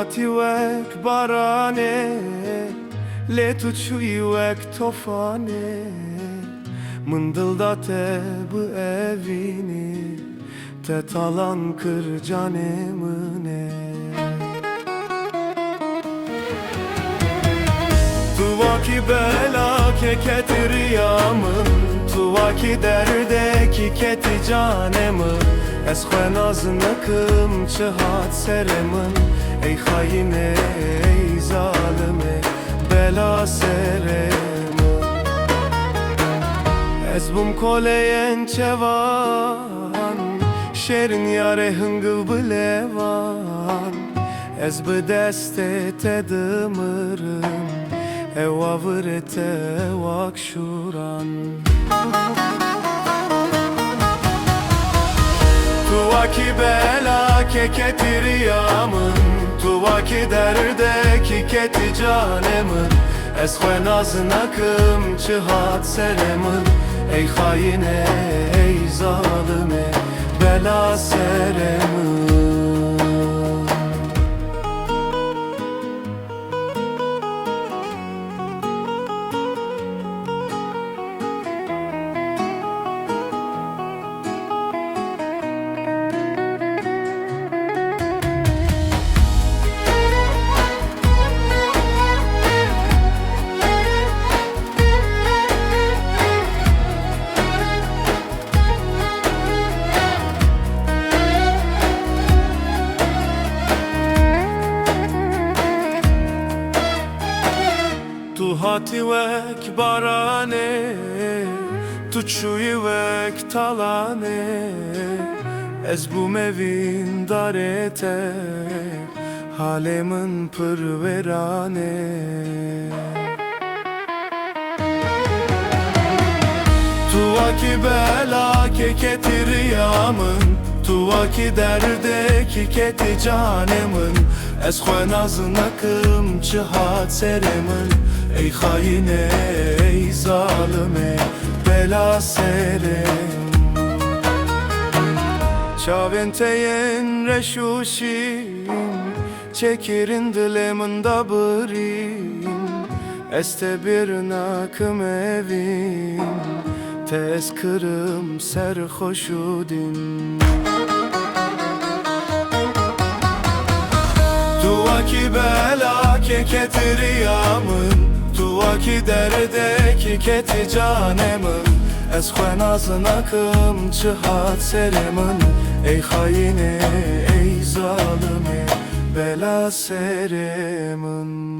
هاتی وک بارانه لی تو چوی وک توفانه من دلدا te bu evini te talan kır canımı Tuvaki bela ke ketiriyamın Tuvaki derdeki keti canımı Ez xwe nazınıkım çıhat seremin Ey hain ey zalime bela seremin Ez bum koleyen çevan Şerin yare hıngıv bilevan Ez bi deste te dımırım Eva vırete vakşuran Tuvaki bela ke ketiriyamın Tuvaki derdeki keti canımın Ez xwe nazınakım çıhat seremin Ey hain ey zalime bela seremin Tu hati vek barane Tu çuyi vek talane Ez bu mevin darete Halemin pırverane Tuvaki bela ke ketiriyamın Tuvaki derdeki keti canımın Ez xwe nazınakım çıhat seremin Ey hain ey zalime bela serem Çavên te yên reşuşîn Çekirin dilemin da birîn Ez te bir nakım evîn Te ez kırım serxoşu din Tuvaki bela ke ketiriyamın Tuvaki derdeki keti canımın Ez xwe nazınakım çıhat seremin Ey hain ey zalime bela seremin